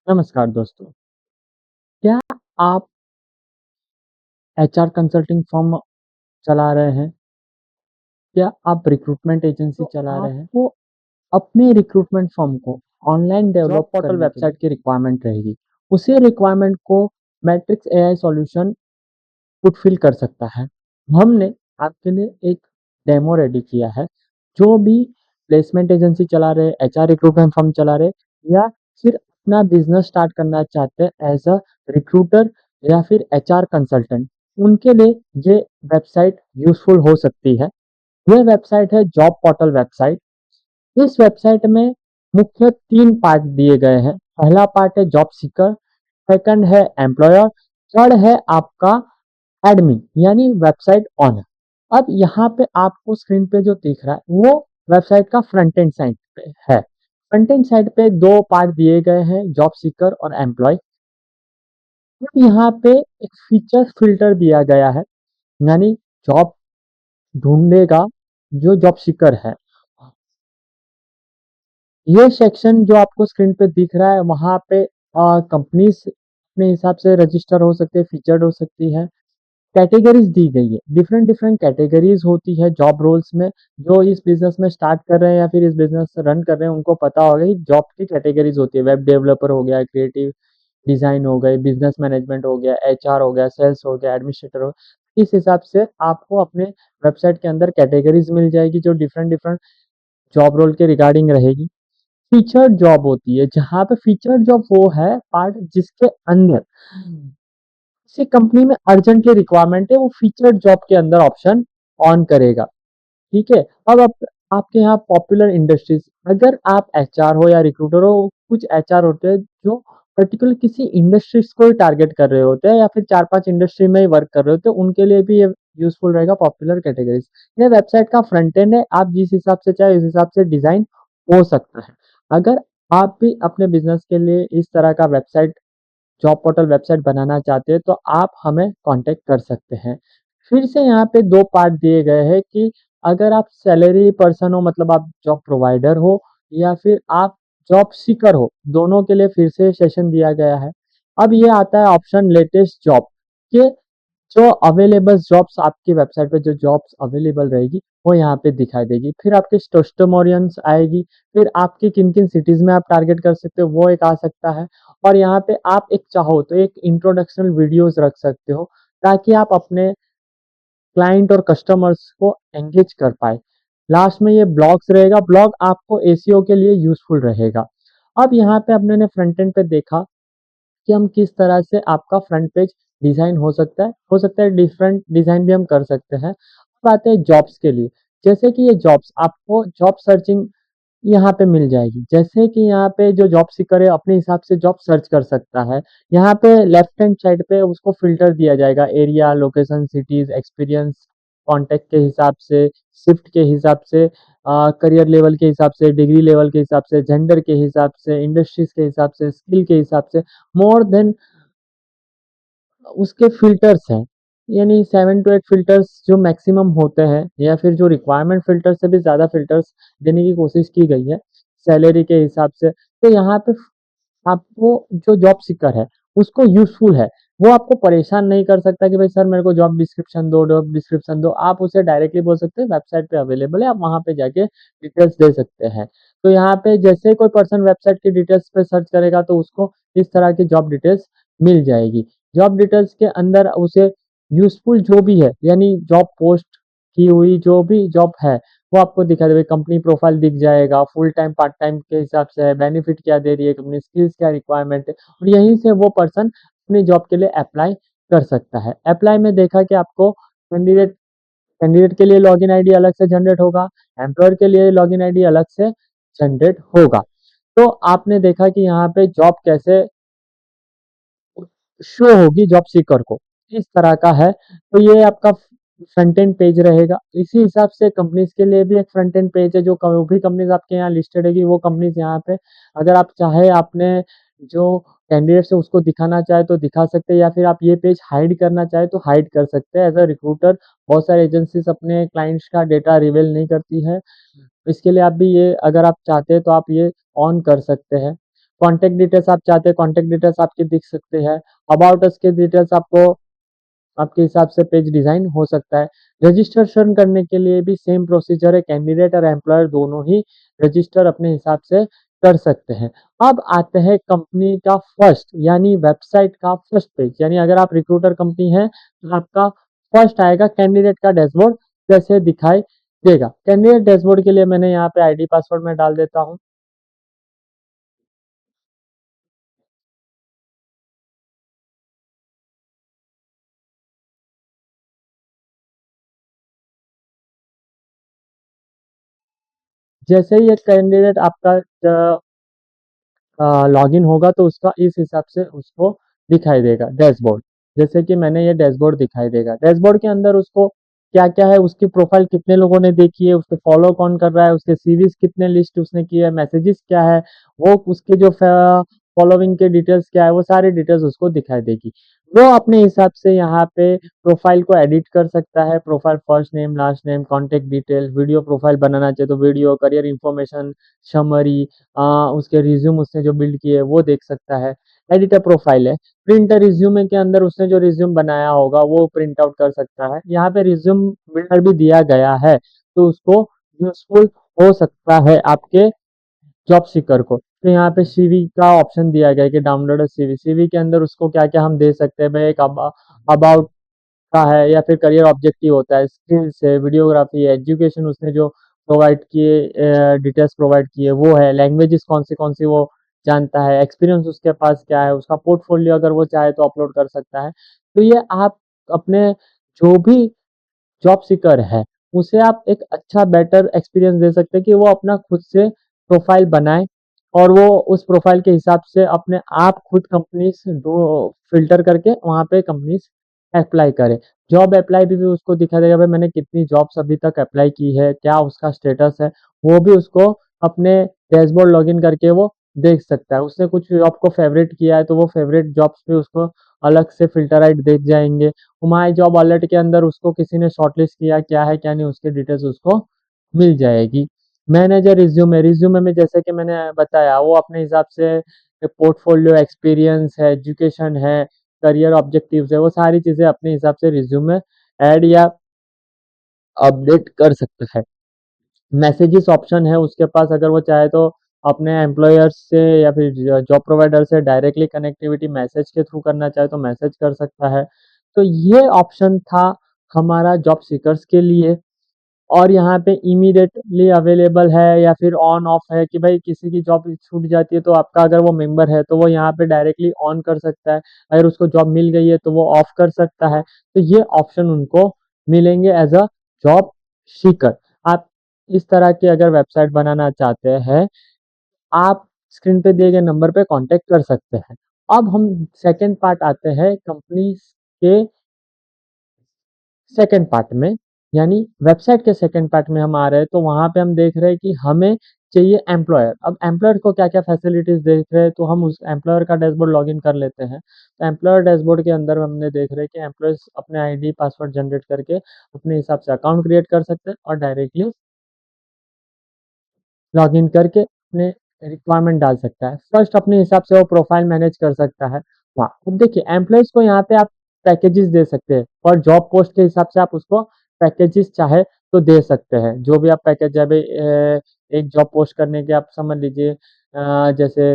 नमस्कार दोस्तों, क्या आप एचआर कंसल्टिंग फर्म चला रहे हैं? क्या आप रिक्रूटमेंट एजेंसी तो चला रहे हैं? आपको अपने रिक्रूटमेंट फर्म को ऑनलाइन जॉब डेवलप पोर्टल करने के लिए वेबसाइट की रिक्वायरमेंट रहेगी। उसी रिक्वायरमेंट को मैट्रिक्स एआई सॉल्यूशन फुलफिल कर सकता है। हमने आपके लिए एक डेमो रेडी किया है। जो भी प्लेसमेंट एजेंसी चला रहे, एचआर रिक्रूटमेंट फर्म चला रहे या फिर अपना बिजनेस स्टार्ट करना चाहते हैं एज अ रिक्रूटर या फिर एचआर कंसल्टेंट, उनके लिए ये वेबसाइट यूजफुल हो सकती है। यह वेबसाइट है जॉब पोर्टल वेबसाइट। इस वेबसाइट में मुख्य 3 पार्ट दिए गए हैं। पहला पार्ट है जॉब सीकर, सेकंड है एम्प्लॉयर, थर्ड है आपका एडमिन यानी वेबसाइट ऑनर। अब यहाँ पे आपको स्क्रीन पे जो दिख रहा है वो वेबसाइट का फ्रंट एंड साइड पे है। फ्रंट एंड साइड पे 2 पार्ट दिए गए हैं, जॉब सीकर और एम्प्लॉय। अब यहाँ पे एक फीचर फिल्टर दिया गया है, यानी जॉब ढूंढेगा जो जॉब सीकर है। ये सेक्शन जो आपको स्क्रीन पे दिख रहा है वहाँ पे कंपनीज अपने हिसाब से रजिस्टर हो सकते हैं, फीचर्ड हो सकती है। कैटेगरीज दी गई है, डिफरेंट डिफरेंट कैटेगरीज होती है जॉब रोल्स में। जो इस बिजनेस में स्टार्ट कर रहे हैं या फिर इस बिजनेस रन कर रहे हैं उनको पता होगा कि जॉब की कैटेगरीज होती है। वेब डेवलपर हो गया, क्रिएटिव डिजाइन हो गए, बिजनेस मैनेजमेंट हो गया, एचआर हो गया, सेल्स हो गया, एडमिनिस्ट्रेटर हो। इस हिसाब से आपको अपने वेबसाइट के अंदर कैटेगरीज मिल जाएगी जो डिफरेंट डिफरेंट जॉब रोल के रिगार्डिंग रहेगी। फीचर्ड जॉब होती है, जहाँ पे फीचर्ड जॉब वो है पार्ट जिसके अंदर किसी कंपनी में अर्जेंटली रिक्वायरमेंट है, वो फीचर्ड जॉब के अंदर ऑप्शन ऑन करेगा। ठीक है। अब आपके यहाँ पॉपुलर इंडस्ट्रीज, अगर आप एचआर हो या रिक्रूटर हो, कुछ एचआर होते हैं जो पर्टिकुलर किसी इंडस्ट्रीज को ही टारगेट कर रहे होते हैं या फिर 4-5 इंडस्ट्री में ही वर्क कर रहे होते हैं, उनके लिए भी ये यूजफुल रहेगा पॉपुलर कैटेगरीज। ये वेबसाइट का फ्रंट एंड है, आप जिस हिसाब से चाहे उस हिसाब से डिजाइन हो सकता है। अगर आप भी अपने बिजनेस के लिए इस तरह का वेबसाइट, जॉब पोर्टल वेबसाइट बनाना चाहते हैं तो आप हमें कांटेक्ट कर सकते हैं। फिर से यहाँ पे 2 पार्ट दिए गए हैं कि अगर आप सैलरी पर्सन हो, मतलब आप जॉब प्रोवाइडर हो या फिर आप जॉब सीकर हो, दोनों के लिए फिर से सेशन दिया गया है। अब ये आता है ऑप्शन लेटेस्ट जॉब के, जो अवेलेबल जॉब्स आपकी वेबसाइट पे जो जॉब्स अवेलेबल रहेगी वो यहाँ पे दिखाई देगी। फिर आपके टेस्टिमोनियल्स आएगी, फिर आपकी किन किन सिटीज में आप टारगेट कर सकते हो वो एक आ सकता है। और यहाँ पे आप एक चाहो तो एक इंट्रोडक्शन वीडियोस रख सकते हो ताकि आप अपने क्लाइंट और कस्टमर्स को एंगेज कर पाए। लास्ट में ये ब्लॉग्स रहेगा, ब्लॉग आपको एसीओ के लिए यूजफुल रहेगा। अब यहाँ पे अपने ने फ्रंट एंड पे देखा कि हम किस तरह से आपका फ्रंट पेज डिजाइन हो सकता है डिफरेंट डिजाइन भी हम कर सकते हैं। अब आते हैं जॉब्स के लिए। जैसे कि ये जॉब्स आपको जॉब सर्चिंग यहाँ पे मिल जाएगी। जैसे कि यहाँ पे जो जॉब सीकर है अपने हिसाब से जॉब सर्च कर सकता है। यहाँ पे लेफ्ट हैंड साइड पे उसको फिल्टर दिया जाएगा, area, location, cities, experience, contact के हिसाब से, शिफ्ट के हिसाब से, करियर लेवल के हिसाब से, डिग्री लेवल के हिसाब से, जेंडर के हिसाब से, इंडस्ट्रीज के हिसाब से, स्किल के हिसाब से, मोर देन उसके फिल्टर्स हैं। यानी 7 to 8 फिल्टर्स जो मैक्सिमम होते हैं या फिर जो रिक्वायरमेंट फिल्टर से भी ज़्यादा फिल्टर्स देने की कोशिश की गई है सैलरी के हिसाब से। तो यहाँ पे आपको जो जॉब सीकर है उसको यूजफुल है। वो आपको परेशान नहीं कर सकता कि भाई सर मेरे को जॉब डिस्क्रिप्शन दो। आप उसे डायरेक्टली बोल सकते हैं वेबसाइट पे अवेलेबल है, आप वहां पे जाके डिटेल्स दे सकते हैं। तो यहाँ पे जैसे कोई पर्सन वेबसाइट की डिटेल्स पे सर्च करेगा तो उसको इस तरह की जॉब डिटेल्स मिल जाएगी। जॉब डिटेल्स के अंदर उसे यूजफुल जो भी है, यानी जॉब पोस्ट की हुई जो भी जॉब है वो आपको दिखा देगा। कंपनी प्रोफाइल दिख जाएगा, फुल टाइम पार्ट टाइम के हिसाब से है, बेनिफिट क्या दे रही है कंपनी, स्किल्स क्या रिक्वायरमेंट है, और यहीं से वो पर्सन अपनी जॉब के लिए अप्लाई कर सकता है। अप्लाई में देखा कि आपको कैंडिडेट कैंडिडेट के लिए लॉगिन आईडी अलग से जनरेट होगा, एम्प्लॉयर के लिए लॉगिन आईडी अलग से जनरेट होगा। तो आपने देखा कि यहाँ पे जॉब कैसे शो होगी जॉब सीकर को, इस तरह का है। तो ये आपका फ्रंट एंड पेज रहेगा। इसी हिसाब से कंपनीज के लिए भी एक फ्रंट एंड पेज है। जो भी कंपनीज आपके यहाँ लिस्टेड हैगी वो कंपनीज यहाँ पे, अगर आप चाहे आपने जो कैंडिडेट्स है उसको दिखाना चाहे तो दिखा सकते हैं, या फिर आप ये पेज हाइड करना चाहे तो हाइड कर सकते हैं। एज अ रिक्रूटर बहुत सारे एजेंसीज अपने क्लाइंट्स का डेटा रिवील नहीं करती है, इसके लिए आप भी ये, अगर आप चाहते हैं तो आप ये ऑन कर सकते हैं। कॉन्टैक्ट डिटेल्स आप चाहते हैं, कॉन्टैक्ट डिटेल्स आपके दिख सकते हैं। अबाउट अस के डिटेल्स आपको आपके हिसाब से पेज डिजाइन हो सकता है। रजिस्ट्रेशन करने के लिए भी सेम प्रोसीजर है, कैंडिडेट और एम्प्लॉयर दोनों ही रजिस्टर अपने हिसाब से कर सकते हैं। अब आते हैं कंपनी का फर्स्ट यानी वेबसाइट का फर्स्ट पेज, यानी अगर आप रिक्रूटर कंपनी है तो आपका फर्स्ट आएगा कैंडिडेट का डैशबोर्ड जैसे दिखाई देगा। कैंडिडेट डैशबोर्ड के लिए मैंने यहाँ पे आईडी पासवर्ड में डाल देता हूँ। जैसे ही एक कैंडिडेट आपका लॉगिन होगा तो उसका इस हिसाब से उसको दिखाई देगा डैशबोर्ड। जैसे कि मैंने ये डैशबोर्ड दिखाई देगा। डैशबोर्ड के अंदर उसको क्या क्या है, उसकी प्रोफाइल कितने लोगों ने देखी है, उसको फॉलो कौन कर रहा है, उसके सीवीज कितने लिस्ट उसने किए है, मैसेजेस क्या है, वो उसके जो फॉलोइंग के डिटेल्स क्या है, वो सारी डिटेल्स उसको दिखाई देगी। वो अपने हिसाब से यहाँ पे प्रोफाइल को एडिट कर सकता है। Profile first name, last name, contact detail, video profile बनाना चाहे तो वीडियो, करियर इन्फॉर्मेशन, समरी, उसके रिज्यूम उसने जो बिल्ड किए वो देख सकता है। एडिटर प्रोफाइल है। प्रिंटर रिज्यूमे के अंदर उसने जो रिज्यूम बनाया होगा वो प्रिंट आउट कर सकता है। यहाँ पे रिज्यूम बिल्डर भी दिया गया है तो उसको यूजफुल हो सकता है आपके जॉब सीकर को। तो यहाँ पे सीवी का ऑप्शन दिया गया है कि डाउनलोड सीवी। सीवी के अंदर उसको क्या क्या हम दे सकते हैं भाई, एक अबाउट का है या फिर करियर ऑब्जेक्टिव होता है, स्किल्स है, वीडियोग्राफी है, एजुकेशन उसने जो प्रोवाइड किए, डिटेल्स प्रोवाइड किए वो है, लैंग्वेजेस कौन सी वो जानता है, एक्सपीरियंस उसके पास क्या है, उसका पोर्टफोलियो अगर वो चाहे तो अपलोड कर सकता है। तो ये आप अपने जो भी जॉब सीकर है उसे आप एक अच्छा बेटर एक्सपीरियंस दे सकते हैं कि वो अपना खुद से प्रोफाइल बनाए और वो उस प्रोफाइल के हिसाब से अपने आप खुद कंपनीज फिल्टर करके वहाँ पे कंपनीज अप्लाई करे। जॉब अप्लाई भी उसको दिखा देगा भाई मैंने कितनी जॉब्स अभी तक अप्लाई की है, क्या उसका स्टेटस है, वो भी उसको अपने डैशबोर्ड लॉगिन करके वो देख सकता है। उसने कुछ जॉब को फेवरेट किया है तो वो फेवरेट जॉब्स पे उसको अलग से फिल्टराइट देख जाएंगे। माई जॉब अलर्ट के अंदर उसको किसी ने शॉर्टलिस्ट किया क्या है क्या नहीं उसकी डिटेल्स उसको मिल जाएगी। मैनेजर रिज्यूमे, रिज्यूमे में जैसे कि मैंने बताया वो अपने हिसाब से पोर्टफोलियो, एक्सपीरियंस है, एजुकेशन है, करियर ऑब्जेक्टिव्स है, वो सारी चीजें अपने हिसाब से रिज्यूमे ऐड या अपडेट कर सकता है। मैसेजेस ऑप्शन है उसके पास, अगर वो चाहे तो अपने एम्प्लॉयर्स से या फिर जॉब प्रोवाइडर से डायरेक्टली कनेक्टिविटी मैसेज के थ्रू करना चाहे तो मैसेज कर सकता है। तो ये ऑप्शन था हमारा जॉब सीकर्स के लिए। और यहाँ पे इमीडिएटली अवेलेबल है या फिर ऑन ऑफ है कि भाई किसी की जॉब छूट जाती है तो आपका अगर वो मेंबर है तो वो यहाँ पे डायरेक्टली ऑन कर सकता है, अगर उसको जॉब मिल गई है तो वो ऑफ कर सकता है। तो ये ऑप्शन उनको मिलेंगे एज अ जॉब सीकर। आप इस तरह की अगर वेबसाइट बनाना चाहते हैं आप स्क्रीन पे दिए गए नंबर पे कांटेक्ट कर सकते हैं। अब हम सेकंड पार्ट आते हैं कंपनी के सेकंड पार्ट में, यानी वेबसाइट के सेकंड पार्ट में हम आ रहे हैं तो वहां पे हम देख रहे हैं कि हमें चाहिए एम्प्लॉयर। अब एम्प्लॉयर को क्या क्या फैसिलिटीज देख रहे हैं तो हम उस एम्प्लॉयर का डैशबोर्ड लॉगिन कर लेते हैं। तो एम्प्लॉयर डैशबोर्ड के अंदर हमने देख रहे हैं कि एम्प्लॉयज अपने आईडी पासवर्ड जनरेट करके अपने हिसाब से अकाउंट क्रिएट कर सकते हैं और डायरेक्टली लॉगिन करके अपने रिक्वायरमेंट डाल सकता है। फर्स्ट अपने हिसाब से वो प्रोफाइल मैनेज कर सकता है। वाह, अब देखिए एम्प्लॉयज को यहाँ पे आप पैकेजेस दे सकते हैं और जॉब पोस्ट के हिसाब से आप उसको पैकेजेस चाहे तो दे सकते हैं। जो भी आप पैकेज है भाई, एक जॉब पोस्ट करने के आप समझ लीजिए जैसे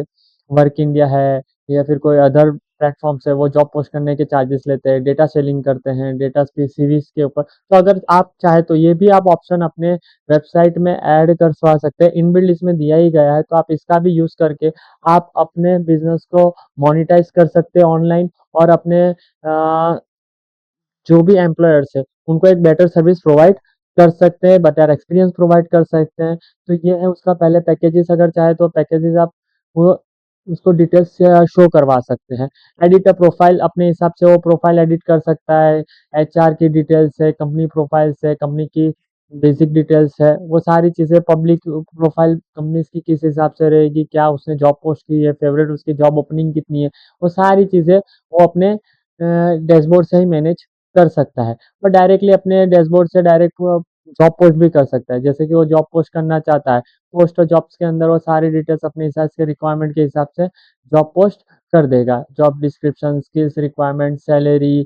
वर्क इंडिया है या फिर कोई अदर प्लेटफॉर्म से वो जॉब पोस्ट करने के चार्जेस लेते हैं, डेटा सेलिंग करते हैं, डेटा सीरीज के ऊपर। तो अगर आप चाहे तो ये भी आप ऑप्शन अपने वेबसाइट में ऐड करवा सकते हैं। इनबिल्ड इसमें दिया ही गया है तो आप इसका भी यूज करके आप अपने बिजनेस को मोनिटाइज कर सकते हैं ऑनलाइन और अपने जो भी एम्प्लॉयर्स है उनको एक बेटर सर्विस प्रोवाइड कर सकते हैं, बेटर एक्सपीरियंस प्रोवाइड कर सकते हैं। तो ये है उसका पहले पैकेजेस, अगर चाहे तो पैकेजेस आप वो उसको डिटेल्स शो करवा सकते हैं। एडिटर प्रोफाइल अपने हिसाब से वो प्रोफाइल एडिट कर सकता है। एचआर की डिटेल्स है, कंपनी प्रोफाइल्स है, कंपनी की बेसिक डिटेल्स है, वो सारी चीज़ें पब्लिक प्रोफाइल कंपनी की किस हिसाब से रहेगी, क्या उसने जॉब पोस्ट की है, फेवरेट उसकी जॉब ओपनिंग कितनी है, वो सारी चीज़ें वो अपने डैशबोर्ड से ही मैनेज कर सकता है। और डायरेक्टली अपने डैशबोर्ड से डायरेक्ट जॉब पोस्ट भी कर सकता है। जैसे कि वो जॉब पोस्ट करना चाहता है, पोस्ट और जॉब्स के अंदर वो सारी डिटेल्स अपने हिसाब से रिक्वायरमेंट के हिसाब से जॉब पोस्ट कर देगा। Job description, skills requirement, salary,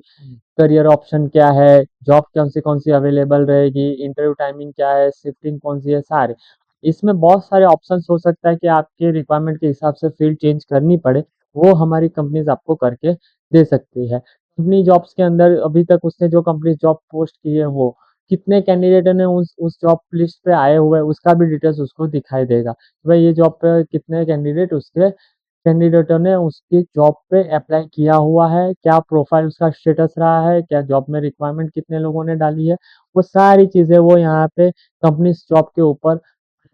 career option क्या है, जॉब कौन सी अवेलेबल रहेगी, इंटरव्यू टाइमिंग क्या है, शिफ्टिंग कौन सी है, सारे। इसमें बहुत सारे ऑप्शंस हो सकता है कि आपके रिक्वायरमेंट के हिसाब से फील्ड चेंज करनी पड़े, वो हमारी कंपनीज आपको करके दे सकती है। कंपनी जॉब्स के अंदर अभी तक उसने जो कंपनी जॉब पोस्ट की है वो कितने कैंडिडेट ने उस जॉब लिस्ट पे आए हुए हैं उसका भी डिटेल्स उसको दिखाई देगा कि भाई ये जॉब पे कितने कैंडिडेटों ने उसकी जॉब पे अप्लाई किया हुआ है, क्या प्रोफाइल उसका स्टेटस रहा है, क्या जॉब में रिक्वायरमेंट कितने लोगों ने डाली है, वो सारी चीज़ें वो यहाँ पे कंपनी जॉब के ऊपर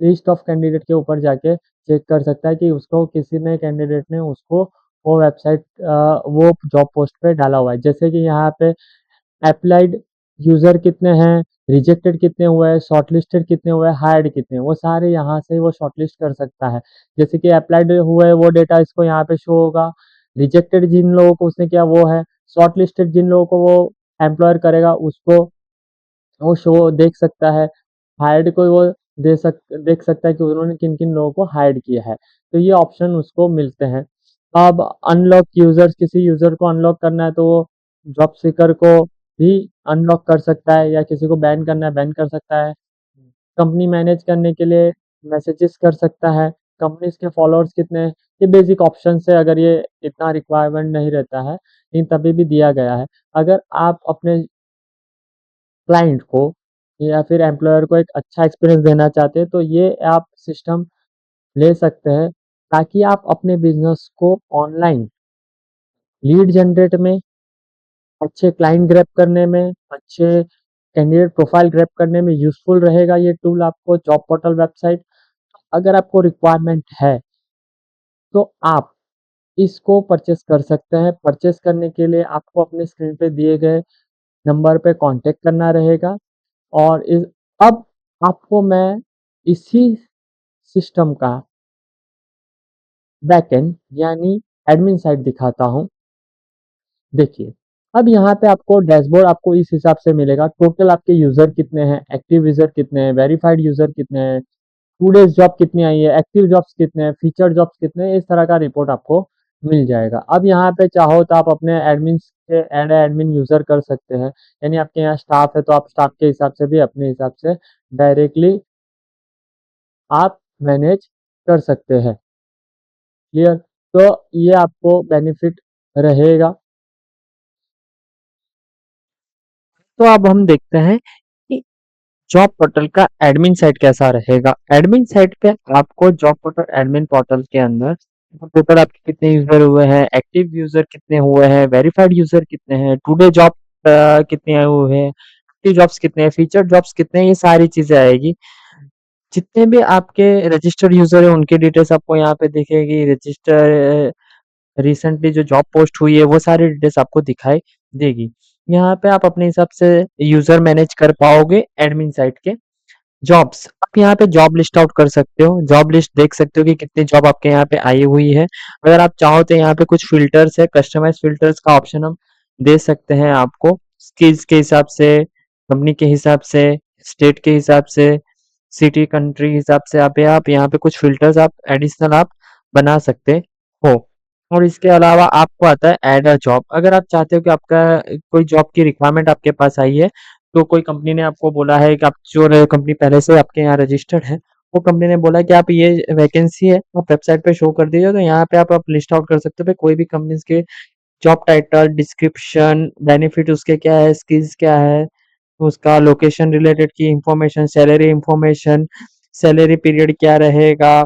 लिस्ट ऑफ कैंडिडेट के ऊपर जाके चेक कर सकता है कि उसको किसी ने कैंडिडेट ने उसको वो वेबसाइट वो जॉब पोस्ट पे डाला हुआ है। जैसे कि यहाँ पे अप्लाइड यूजर कितने हैं, रिजेक्टेड कितने हुए हैं, शॉर्टलिस्टेड कितने हुए हैं, हायर्ड कितने हैं, वो सारे यहाँ से वो शॉर्टलिस्ट कर सकता है। जैसे कि अप्लाइड हुए वो डेटा इसको यहाँ पे शो होगा, रिजेक्टेड जिन लोगों को उसने किया वो है, शॉर्टलिस्टेड जिन लोगों को वो एम्प्लॉयर करेगा उसको वो शो देख सकता है, हायर्ड को वो देख सकता है कि उन्होंने किन किन लोगों को हायर्ड किया है। तो ये ऑप्शन उसको मिलते हैं। अब अनलॉक यूजर्स, किसी यूजर को अनलॉक करना है तो वो जॉब सीकर को भी अनलॉक कर सकता है, या किसी को बैन करना है बैन कर सकता है। कंपनी मैनेज करने के लिए मैसेजेस कर सकता है, कंपनीज के फॉलोअर्स कितने हैं, ये बेसिक ऑप्शन है। अगर ये इतना रिक्वायरमेंट नहीं रहता है लेकिन तभी भी दिया गया है। अगर आप अपने क्लाइंट को या फिर एम्प्लॉयर को एक अच्छा एक्सपीरियंस देना चाहते हैं तो ये आप सिस्टम ले सकते हैं, ताकि आप अपने बिजनेस को ऑनलाइन लीड जनरेट में, अच्छे क्लाइंट ग्रैब करने में, अच्छे कैंडिडेट प्रोफाइल ग्रैब करने में यूजफुल रहेगा ये टूल आपको जॉब पोर्टल वेबसाइट। अगर आपको रिक्वायरमेंट है तो आप इसको परचेस कर सकते हैं। परचेस करने के लिए आपको अपने स्क्रीन पे दिए गए नंबर पे कांटेक्ट करना रहेगा। और अब आपको मैं इसी सिस्टम का बैकएंड यानी एडमिन साइड दिखाता हूँ। देखिए, अब यहाँ पे आपको डैशबोर्ड आपको इस हिसाब से मिलेगा, टोटल आपके यूजर कितने हैं, एक्टिव यूजर कितने हैं, वेरीफाइड यूजर कितने हैं, टू डेज जॉब कितनी आई है, एक्टिव जॉब्स कितने हैं, फीचर जॉब्स कितने हैं, इस तरह का रिपोर्ट आपको मिल जाएगा। अब यहाँ पे चाहो तो आप अपने एडमिन से एड एडमिन यूजर कर सकते हैं, यानी आपके यहाँ स्टाफ है तो आप स्टाफ के हिसाब से भी अपने हिसाब से डायरेक्टली आप मैनेज कर सकते हैं। क्लियर? तो ये आपको बेनिफिट रहेगा। तो अब हम देखते हैं कि जॉब पोर्टल का एडमिन साइट कैसा रहेगा। एडमिन साइट पे आपको जॉब पोर्टल एडमिन पोर्टल के अंदर टोटल आपके कितने यूजर हुए हैं, एक्टिव यूजर कितने हुए हैं, वेरीफाइड यूजर कितने हैं, टुडे जॉब कितने आए हुए हैं, एक्टिव जॉब्स कितने हैं, फीचर जॉब्स कितने हैं, ये सारी चीजें आएगी। जितने भी आपके रजिस्टर्ड यूजर है उनकी डिटेल्स आपको यहाँ पे दिखेगी। रजिस्टर रिसेंटली जो जॉब पोस्ट हुई है वो सारी डिटेल्स आपको दिखाई देगी। यहाँ पे आप अपने हिसाब से यूजर मैनेज कर पाओगे एडमिन साइट के। जॉब्स, आप यहाँ पे जॉब लिस्ट आउट कर सकते हो, जॉब लिस्ट देख सकते हो कि कितनी जॉब आपके यहाँ पे आई हुई है। अगर आप चाहो तो यहाँ पे कुछ फिल्टर्स है, कस्टमाइज फिल्टर्स का ऑप्शन हम दे सकते हैं आपको, स्किल्स के हिसाब से, कंपनी के हिसाब से, स्टेट के हिसाब से, सिटी कंट्री हिसाब से आप यहाँ पे कुछ फिल्टर्स आप एडिशनल आप बना सकते हो। और इसके अलावा आपको आता है ऐड अ जॉब। अगर आप चाहते हो कि आपका कोई जॉब की रिक्वायरमेंट आपके पास आई है, तो कोई कंपनी ने आपको बोला है कि आप जो कंपनी पहले से आपके यहाँ रजिस्टर्ड है, वो कंपनी ने बोला कि आप ये वैकेंसी है आप वेबसाइट पे शो कर दीजिए, तो यहाँ पे आप लिस्ट आउट कर सकते हो कोई भी कंपनी के जॉब टाइटल, डिस्क्रिप्शन, बेनिफिट उसके क्या है, स्किल्स क्या है, उसका लोकेशन रिलेटेड की इंफॉर्मेशन, सैलरी पीरियड क्या रहेगा,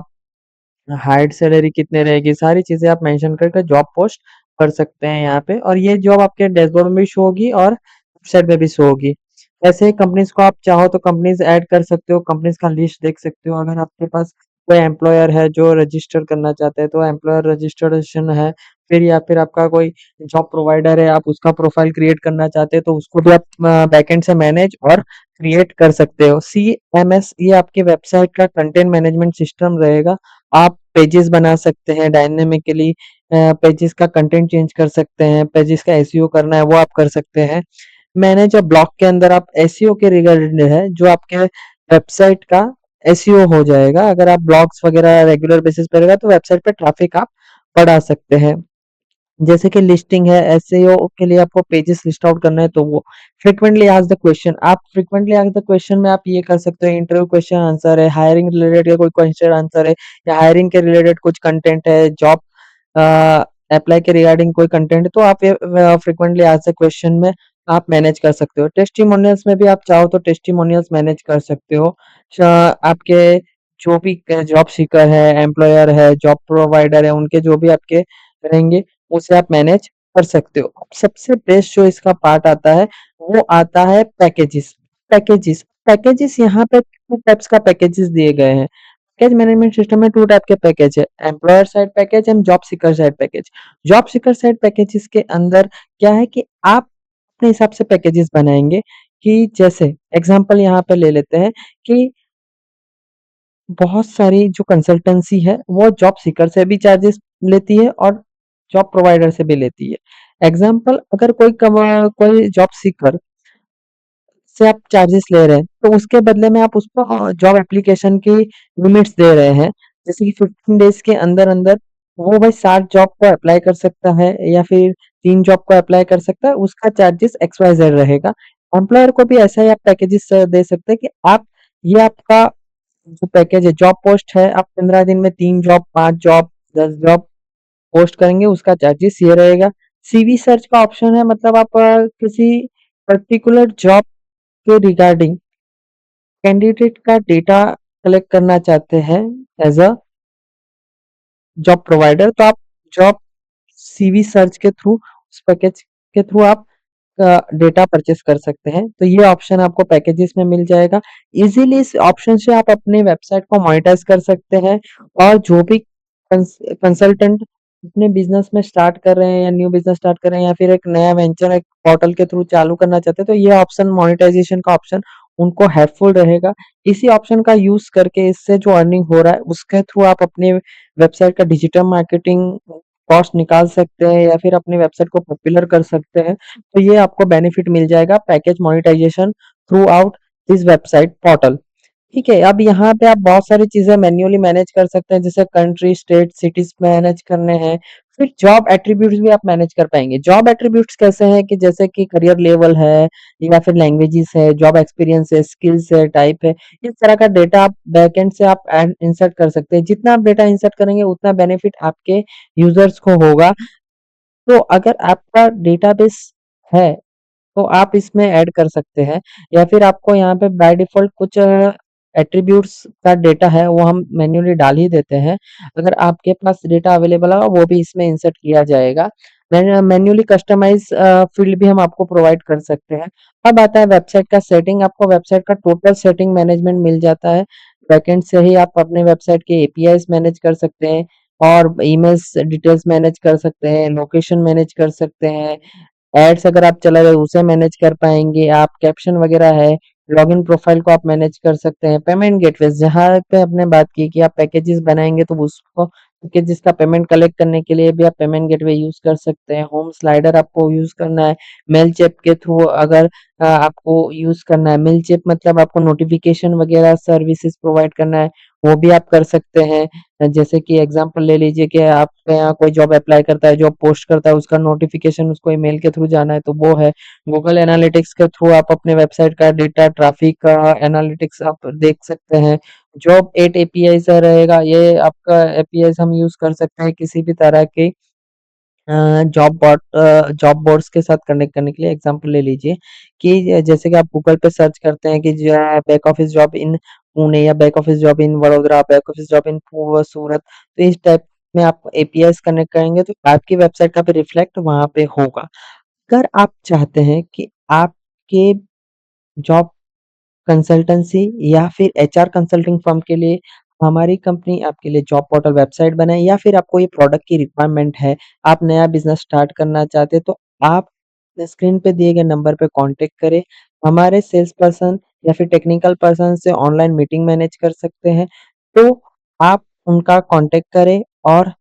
हाइट सैलरी कितने रहेगी, सारी चीजें आप मेंशन करके जॉब पोस्ट कर सकते हैं यहाँ पे। और ये जॉब आपके डैशबोर्ड में भी शो होगी और वेबसाइट में भी शो होगी। ऐसे ही कंपनीज को आप चाहो तो कंपनीज ऐड कर सकते हो, कंपनीज का लिस्ट देख सकते हो। अगर आपके पास कोई एम्प्लॉयर है जो रजिस्टर करना चाहते हैं तो एम्प्लॉयर रजिस्ट्रेशन है, फिर या फिर आपका कोई जॉब प्रोवाइडर है आप उसका प्रोफाइल क्रिएट करना चाहते हैं तो उसको भी आप बैकएंड से मैनेज और क्रिएट कर सकते हो। CMS ये आपकी वेबसाइट का कंटेंट मैनेजमेंट सिस्टम रहेगा। आप पेजेस बना सकते हैं डायनेमिकली, पेजेस का कंटेंट चेंज कर सकते हैं, पेजेस का एसईओ करना है वो आप कर सकते हैं। मैनेज अ ब्लॉग के अंदर आप एसईओ के रिगार्डेड है, जो आपके वेबसाइट का एसईओ हो जाएगा। अगर आप ब्लॉग्स वगैरह रेगुलर बेसिस पे रहेगा तो वेबसाइट पे ट्रैफिक आप बढ़ा सकते हैं। जैसे कि लिस्टिंग है, एसईओ के लिए आपको पेजेस लिस्ट आउट करना है तो वो फ्रीक्वेंटली आस्क्ड द क्वेश्चन, आप फ्रीक्वेंटली आस्क्ड द क्वेश्चन में आप ये कर सकते हो, इंटरव्यू क्वेश्चन आंसर है, हायरिंग रिलेटेड का कोई क्वेश्चन आंसर है, या हायरिंग के रिलेटेड कुछ कंटेंट है, जॉब अप्लाई के रिगार्डिंग कोई कंटेंट है, तो आप ये फ्रीक्वेंटली आस्क्ड द क्वेश्चन में आप मैनेज कर सकते हो। टेस्टिमोनियल्स में भी आप चाहो तो टेस्टिमोनियल्स मैनेज कर सकते हो। आपके जो भी जॉब सीकर है, एम्प्लॉयर है, जॉब प्रोवाइडर है, उनके जो भी आपके रहेंगे उसे आप मैनेज कर सकते हो। अब सबसे बेस्ट जो इसका पार्ट आता है वो आता है पैकेजेस। पैकेजेस यहाँ पे 2 टाइप्स का पैकेजेस दिए गए हैं। पैकेज मैनेजमेंट सिस्टम में 2 टाइप के पैकेज है, employer side package and job seeker side package. Job seeker side packages के अंदर क्या है कि आप अपने हिसाब से पैकेजेस बनाएँगे, कि जैसे एग्ज़ाम्पल यहाँ पे ले लेते हैं कि बहुत सारी जो कंसल्टेंसी है वो जॉब सीकर से भी चार्जेस लेती है और जॉब प्रोवाइडर से भी लेती है। एग्जाम्पल, अगर कोई जॉब सीकर से आप चार्जेस ले रहे हैं तो उसके बदले में आप उसको जॉब एप्लीकेशन की लिमिट्स दे रहे हैं, जैसे कि 15 डेज के अंदर अंदर वो भाई 60 जॉब को अप्लाई कर सकता है या फिर 3 जॉब को अप्लाई कर सकता है, उसका चार्जेस एक्स वाई जेड रहेगा। एम्प्लॉयर को भी ऐसा ही आप पैकेजेस दे सकते हैं कि आप ये आपका जो पैकेज है, जॉब पोस्ट है, आप 15 दिन में 3 जॉब, 5 जॉब, 10 जॉब पोस्ट करेंगे, उसका चार्जेस ये रहेगा। सीवी सर्च का ऑप्शन है, मतलब आप किसी पर्टिकुलर जॉब के रिगार्डिंग कैंडिडेट का डेटा कलेक्ट करना चाहते हैं एज अ जॉब प्रोवाइडर, तो आप जॉब सीवी सर्च के थ्रू, उस पैकेज के थ्रू आप डेटा परचेस कर सकते हैं। तो ये ऑप्शन आपको पैकेजेस में मिल जाएगा। इजीली इस ऑप्शन से आप अपने वेबसाइट को मोनेटाइज कर सकते हैं, और जो भी कंसल्टेंट अपने बिजनेस में स्टार्ट कर रहे हैं या न्यू बिजनेस स्टार्ट कर रहे हैं या फिर एक नया वेंचर एक पोर्टल के थ्रू चालू करना चाहते हैं, तो ये ऑप्शन, मोनेटाइजेशन का ऑप्शन उनको हेल्पफुल रहेगा। इसी ऑप्शन का यूज करके इससे जो अर्निंग हो रहा है उसके थ्रू आप अपने वेबसाइट का डिजिटल मार्केटिंग कॉस्ट निकाल सकते हैं या फिर अपनी वेबसाइट को पॉपुलर कर सकते हैं। तो ये आपको बेनिफिट मिल जाएगा package monetisation throughout this website portal. ठीक है, अब यहाँ पे आप बहुत सारी चीजें मैन्युअली मैनेज कर सकते हैं, जैसे कंट्री, स्टेट, सिटीज मैनेज करने हैं। फिर जॉब एट्रीब्यूट्स भी आप मैनेज कर पाएंगे। जॉब एट्रीब्यूट्स कैसे हैं कि जैसे कि करियर लेवल है या फिर लैंग्वेजेस है, जॉब एक्सपीरियंस है, स्किल्स है, टाइप है, इस तरह का डेटा आप बैकएंड से आप इंसर्ट कर सकते हैं। जितना आप डेटा इंसर्ट करेंगे उतना बेनिफिट आपके यूजर्स को होगा। तो अगर आपका डेटाबेस है तो आप इसमें ऐड कर सकते हैं, या फिर आपको यहाँ पे बाय डिफ़ॉल्ट कुछ एट्रीब्यूट्स का डेटा है वो हम मैन्युअली डाल ही देते हैं। अगर आपके पास डेटा अवेलेबल होगा वो भी इसमें इंसर्ट किया जाएगा। मैन्युअली कस्टमाइज़ फ़ील्ड भी हम आपको प्रोवाइड कर सकते हैं। अब आता है वेबसाइट का सेटिंग, आपको वेबसाइट का टोटल सेटिंग मैनेजमेंट मिल जाता है। बैकएंड से ही आप अपने वेबसाइट के एपीआईज़ मैनेज कर सकते हैं, और ईमेल्स डिटेल्स मैनेज कर सकते हैं, लोकेशन मैनेज कर सकते हैं, एड्स अगर आप चला रहे हो उसे मैनेज कर पाएंगे आप, कैप्शन वगैरह है, लॉगिन प्रोफाइल को आप मैनेज कर सकते हैं। पेमेंट गेटवेज, जहाँ पे आपने बात की कि आप पैकेजेस बनाएंगे तो उसको पैकेजेस का पेमेंट कलेक्ट करने के लिए भी आप पेमेंट गेटवे यूज कर सकते हैं। होम स्लाइडर आपको यूज करना है, मेल चैप के थ्रू अगर आपको यूज करना है, मेल चैप मतलब आपको नोटिफिकेशन वगैरह सर्विसेज प्रोवाइड करना है, वो भी आप कर सकते हैं। जैसे कि एग्जांपल ले लीजिए कि आपके यहाँ कोई जॉब अप्लाई करता है, जॉब पोस्ट करता है, उसका नोटिफिकेशन उसको ईमेल के थ्रू जाना है तो वो है। गूगल एनालिटिक्स के थ्रू आप अपने वेबसाइट का डेटा, ट्रैफिक का एनालिटिक्स आप देख सकते हैं। जॉब 8 एपीआई से रहेगा, ये आपका एपीआई हम यूज कर सकते हैं किसी भी तरह के जॉब बोर्ड्स के साथ कनेक्ट करने के लिए। एग्जांपल ले लीजिए कि जैसे कि आप गूगल पे सर्च करते हैं कि back office job in Pune या back office job in Vadodara, back office job in Surat, तो इस टाइप में आप एपीआई कनेक्ट करेंगे तो आपकी वेबसाइट का भी रिफ्लेक्ट वहां पे होगा। अगर आप चाहते हैं कि आपके जॉब कंसल्टेंसी या फिर एचआर कंसल्टिंग फर्म के लिए हमारी कंपनी आपके लिए जॉब पोर्टल वेबसाइट बनाए, या फिर आपको ये प्रोडक्ट की रिक्वायरमेंट है, आप नया बिजनेस स्टार्ट करना चाहते हैं, तो आप स्क्रीन पे दिए गए नंबर पे कांटेक्ट करें। हमारे सेल्स पर्सन या फिर टेक्निकल पर्सन से ऑनलाइन मीटिंग मैनेज कर सकते हैं। तो आप उनका कांटेक्ट करें और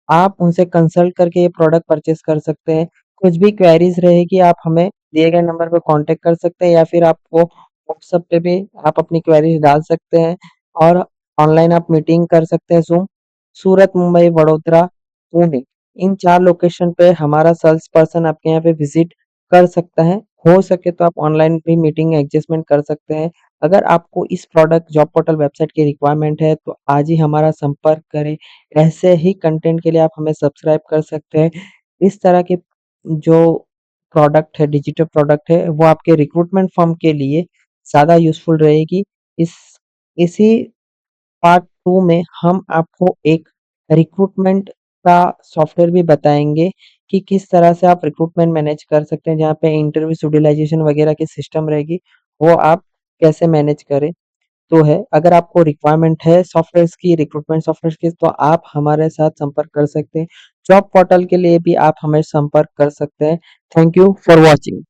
आप उनसे कंसल्ट करके ये प्रोडक्ट परचेस कर सकते हैं। कुछ भी क्वेरीज रहेगी आप हमें दिए गए नंबर पे कांटेक्ट कर सकते हैं, या फिर आपको व्हाट्सएप पे भी आप अपनी क्वेरीज डाल सकते हैं। और ऑनलाइन आप मीटिंग कर सकते हैं जूम। सूरत, मुंबई, वडोदरा, पुणे, इन 4 लोकेशन पे हमारा सेल्स पर्सन आपके यहाँ पे विजिट कर सकता है। हो सके तो आप ऑनलाइन भी मीटिंग एडजस्टमेंट कर सकते हैं। अगर आपको इस प्रोडक्ट जॉब पोर्टल वेबसाइट की रिक्वायरमेंट है तो आज ही हमारा संपर्क करें। ऐसे ही कंटेंट के लिए आप हमें सब्सक्राइब कर सकते हैं। इस तरह के जो प्रोडक्ट है, डिजिटल प्रोडक्ट है, वो आपके रिक्रूटमेंट फर्म के लिए ज़्यादा यूज़फुल रहेगी। इस इसी पार्ट 2 में हम आपको एक रिक्रूटमेंट का सॉफ्टवेयर भी बताएँगे कि किस तरह से आप रिक्रूटमेंट मैनेज कर सकते हैं, जहाँ पे इंटरव्यू शेड्यूलाइज़ेशन वगैरह की सिस्टम रहेगी, वो आप कैसे मैनेज करें। तो है, अगर आपको रिक्वायरमेंट है सॉफ्टवेयर्स की, रिक्रूटमेंट सॉफ्टवेयर्स की, तो आप हमारे साथ संपर्क कर सकते हैं। जॉब पोर्टल के लिए भी आप हमें संपर्क कर सकते हैं। Thank you for watching.